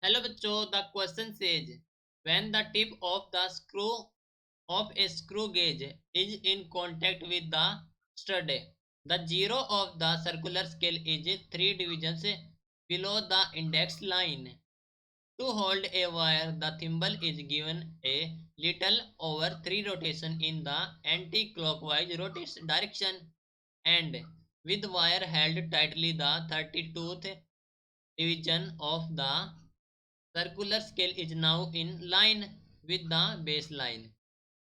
Hello बच्चों, the question says when the tip of the screw of a screw gauge is in contact with the stud, the zero of the circular scale is 3 divisions below the index line. To hold a wire, the thimble is given a little over 3 rotation in the anti-clockwise rotation direction, and with wire held tightly the 32th division of the circular scale is now in line with the baseline.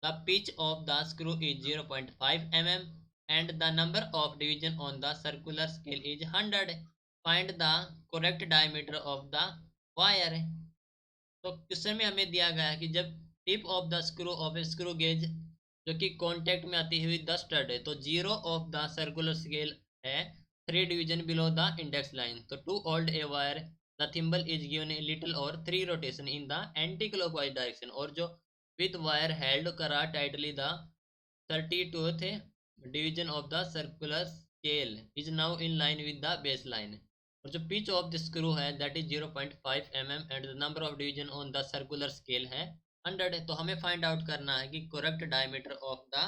The pitch of the screw is 0.5 mm and the number of divisions on the circular scale is 100. Find the correct diameter of the wire. तो question में हमें दिया गया है कि जब tip of the screw of A screw gauge जो कि कांटेक्ट में आती हुई 10 स्टड है, तो zero of the circular scale है 3 division below the index line. तो to hold a wire the thimble is given a little और 3 rotation in the anti clockwise direction, और जो विद वायर हेल्ड करा tightly the 32th division of the circular scale is now in line with the baseline. और जो pitch of the screw है that is 0.5 mm and the number of division on the circular scale है 100. तो हमें find out करना है कि correct diameter of the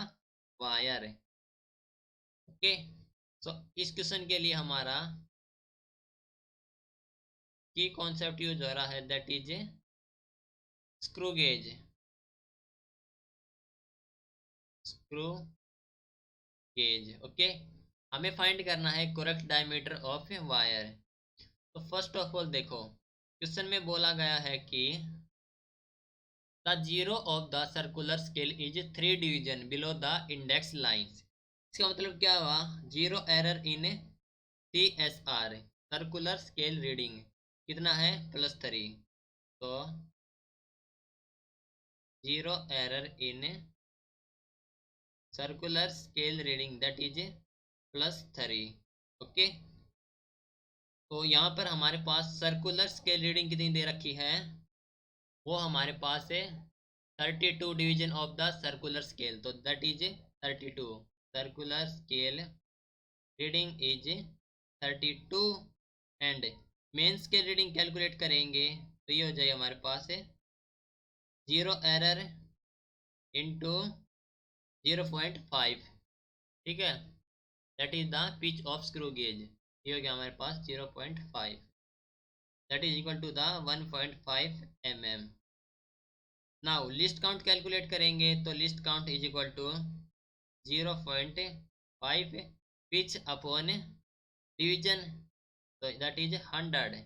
wire. Okay, so इस क्वेश्चन के लिए हमारा की कॉन्सेप्ट यूज हो रहा है that is screw gauge. screw gauge. Okay, हमें फाइंड करना है करेक्ट डायमीटर ऑफ वायर. तो फर्स्ट ऑफ ऑल देखो, क्वेश्चन में बोला गया है कि the zero of the circular scale is 3 division below the index lines. इसका मतलब क्या हुआ? Zero error in CSR circular scale reading कितना है? +3. तो zero error in circular scale reading that is +3. Okay, तो यहाँ पर हमारे पास सर्कुलर स्केल रीडिंग कितनी दे रखी है? वो हमारे पास है 32 division of the circular scale. तो that is 32. Circular scale reading is 32 and main scale reading calculate करेंगे तो ये हो जाएगा हमारे पास है जीरो एरर इंटू 0.5. ठीक है, that is the pitch of screw gauge. ये हो गया हमारे पास 0.5, that is equal to the 1.5 mm. Now least count calculate करेंगे तो least count is equal to 0.5 pitch upon division, तो दैट इज 100.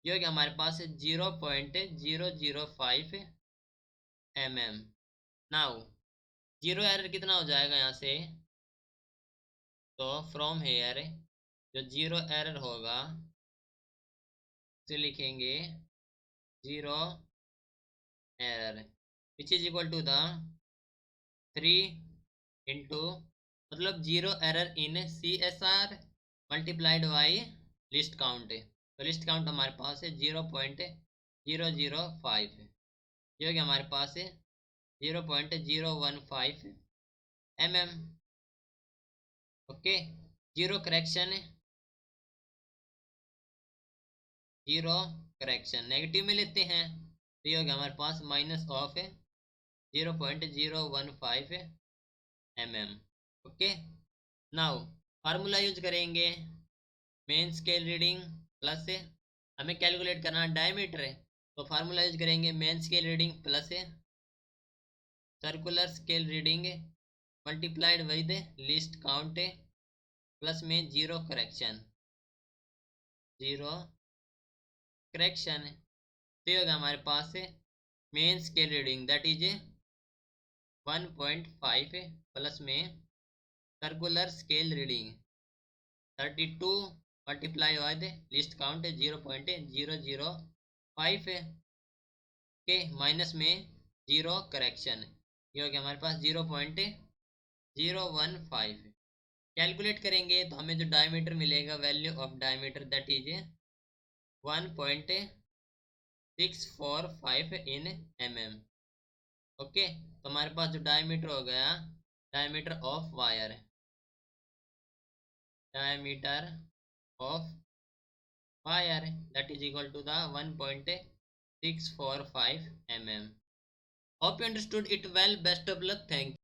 ये हो गया हमारे पास 0.005 mm. नाउ जीरो एरर कितना हो जाएगा यहाँ से? तो फ्रॉम हेयर जो जीरो एरर होगा उसे लिखेंगे zero error which is equal to the 3 into मतलब zero error in CSR multiplied by least count. तो लिस्ट काउंट हमारे पास है 0.005. ये हो गया हमारे पास है 0.015 mm. Okay, zero correction, zero correction negative में लेते हैं तो ये हो गया हमारे पास minus of 0.015 mm. Okay, now formula use करेंगे मेन स्केल रीडिंग प्लस हमें कैलकुलेट करना डायमीटर है, तो फार्मूला यूज करेंगे main scale reading plus circular scale reading multiplied with least count plus में जीरो करेक्शन. जीरो करेक्शन तो ये होगा हमारे पास main scale reading that is 1.5 plus में circular scale reading 32 multiply by list count 0.005 के minus में जीरो करेक्शन. ये हो गया हमारे पास 0.015. कैलकुलेट करेंगे तो हमें जो डायमीटर मिलेगा value of diameter that is 1.645 in mm. Okay, तो हमारे पास जो डायमीटर हो गया diameter of wire, diameter of fire, that is equal to the 1.645 mm. Hope you understood it well. Best of luck. Thank you.